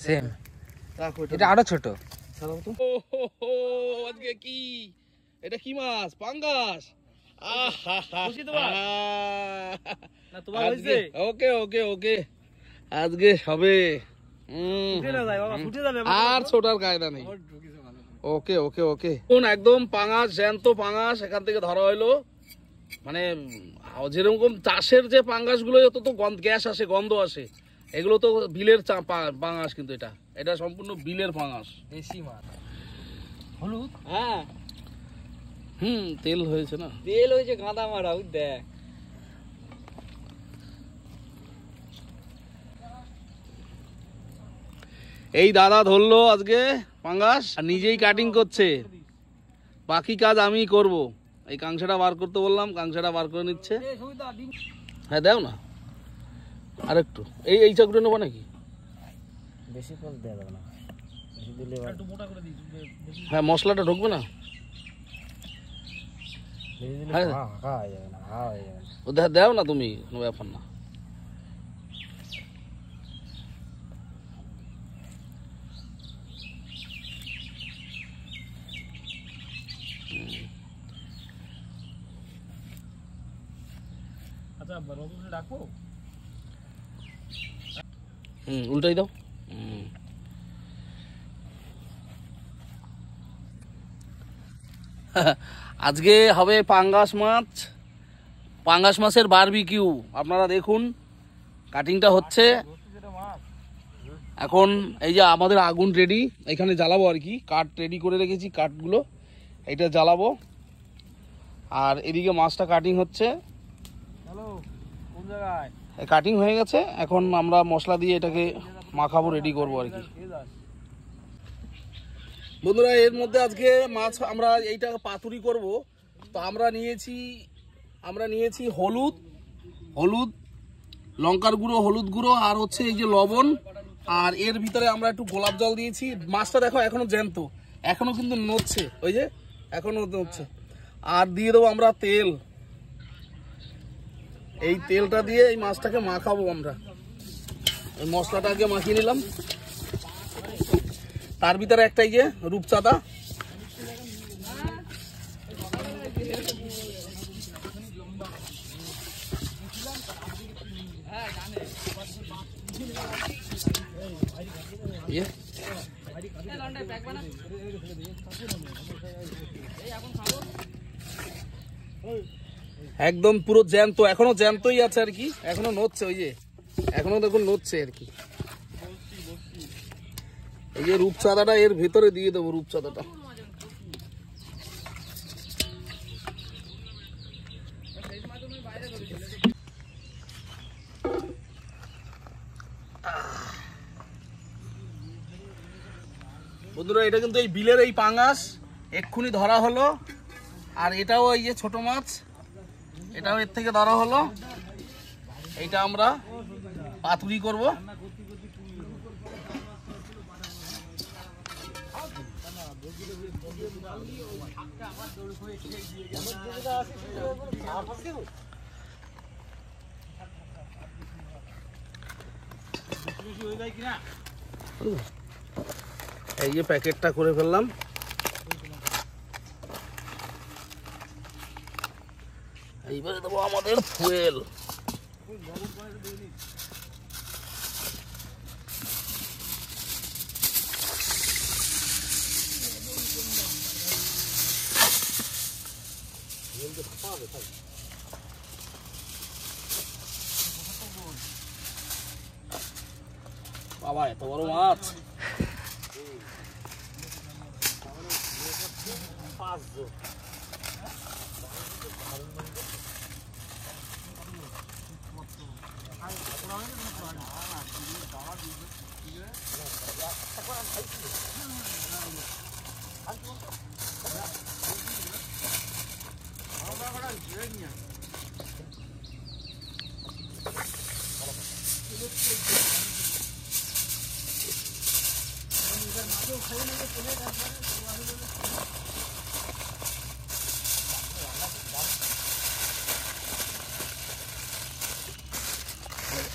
Same এটা আরো ছোট আজকে কি এটা কি মাছ পাঙ্গাস ওকে ওকে ওকে আজকে হবে আর ছোটার কায়দা নেই ওকে ওকে ওকে একদম পাঙাশ জ্যান্ত পাঙাশ এখান থেকে ধরা হইলো মানে যেরকম চাষের যে পাঙ্গাস গুলো তো গ্যাস আসে গন্ধ আসে এগুলো তো বিলের পাঙাশ কিন্তু এটা সম্পূর্ণ বিলের পাঙাশ দেশি মাছ হলুদ হ্যাঁ তেল হয়েছে না তেল হয়েছে গাঁদা মারা দেখ এই দাদা ধরলো আজকে পাঙ্গাস আর নিজেই কাটিং করছে বাকি কাজ আমি করব এই কাংসাটা বার করতে বললাম কাংসাটা বার করে নিচ্ছে হ্যাঁ দাও না আরেকটু এই চাকুটা নেবো নাকি বেশি ফল দেওয়া যাবে না বেশি দিলে একটু মোটা করে দিই হ্যাঁ মশলাটা ঢুকবে না হ্যাঁ হয়ে যাবে না হয়ে যাবে ও দাও না তুমি কোনো ব্যাপার না আচ্ছা রবুল রাখো উল্টাই দাও আজকে হবে পাঙ্গাস মাছের বারবিকিউ আপনারা দেখুন কাটিংটা হচ্ছে এখন এই যে আমাদের আগুন রেডি এখানে জ্বালাবো আর কি কাঠ রেডি করে রেখেছি কাঠগুলো এইটা জ্বালাবো আর এদিকে মাছটা কাটিং হচ্ছে কাটিং হয়ে গেছে এখন আমরা মশলা দিয়ে এটাকে মাখাবো রেডি করবো আর কি বন্ধুরা এর মধ্যে আজকে মাছ আমরা এইটা পাতুরি করব তো আমরা নিয়েছি হলুদ লঙ্কার গুঁড়ো হলুদ গুঁড়ো আর হচ্ছে এই যে লবণ আর এর ভিতরে আমরা একটু গোলাপ জল দিয়েছি মাছটা দেখো এখনো জ্যান্ত এখনো কিন্তু নড়ছে ওই যে এখনো নড়ছে আর দিয়ে দেবো আমরা তেল এই তেলটা দিয়ে এই মাছটাকে মাখাবো আমরা এই মশলাটাকে মাখিয়ে নিলাম তার ভিতরে একটা এই যে রূপচাঁদা একদম পুরো জ্যান্ত এখনো জ্যান্তই আছে আর কি এখনো নড়ছে ওই যে এখনো দেখুন নড়ছে আর কি এই যে রূপচাঁদাটা এর ভিতরে দিয়ে দেবো রূপচাঁদাটা বন্ধুরা এটা কিন্তু এই বিলের এই পাঙাশ এক্ষুনি ধরা হলো আর এটাও এই যে ছোট মাছ এটাও এর থেকে ধরা হলো এইটা আমরা পাতুরি করব এই যে প্যাকেটটা করে ফেললাম এইবারে দেবো আমাদের ফুয়েল বাবা এত বড় মাছ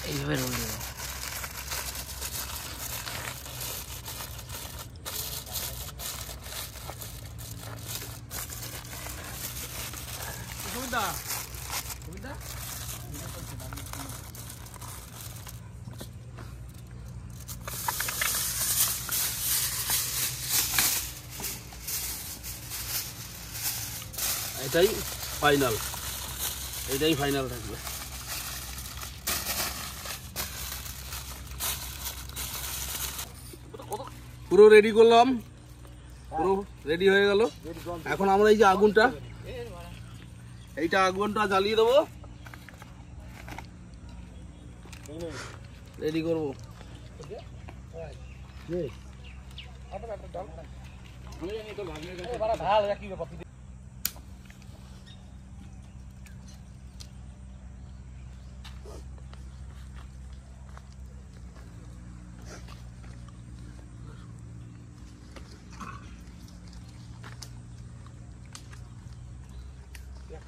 এইভাবে রোল দেবো কবিতা এটাই ফাইনাল, এটাই ফাইনাল থাকবে। পুরো রেডি করলাম, পুরো রেডি হয়ে গেল। এখন আমরা এই যে আগুনটা, এইটা আগুনটা জ্বালিয়ে দেবো, রেডি করবো।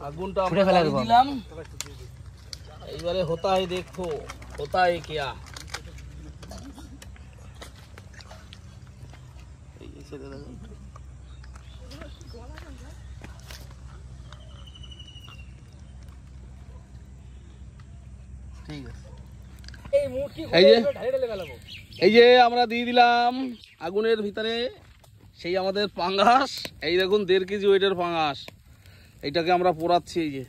আগুনটা আমরা জ্বালিয়ে দিলাম। এইবারে होता है देखो, होता है क्या। ঠিক আছে, এই যে আমরা দিয়ে দিলাম আগুনের ভিতরে সেই আমাদের পাঙ্গাস। এই দেখুন 1.5 কেজি ওয়েটের পাঙ্গাস, এইটাকে আমরা পোড়াচ্ছি। এই যে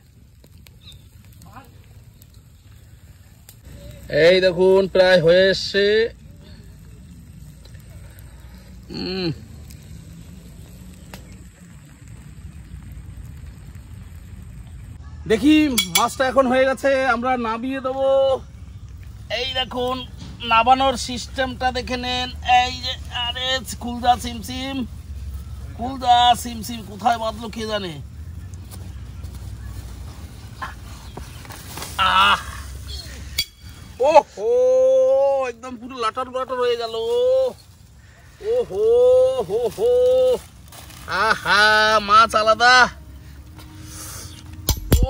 এই দেখুন প্রায় হয়ে এসছে। দেখি মাছটা এখন হয়ে গেছে, আমরা নামিয়ে দেবো। এই দেখুন নামানোর সিস্টেমটা দেখে নেন। এই যে আরে কুলদা সিমসিম, কুলদা সিমসিম কোথায় বাঁধলো কে জানে। ওহো একদম পুরো লাটার লাটার হয়ে গেল। ওহো হো হো, আহা মাছ আলাদা।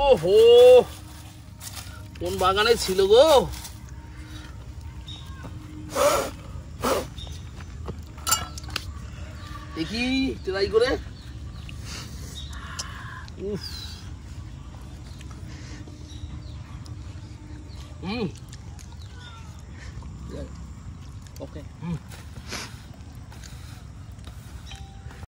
ওহো কোন বাগানে ছিল গো। দেখি ট্রাই করে। উফ,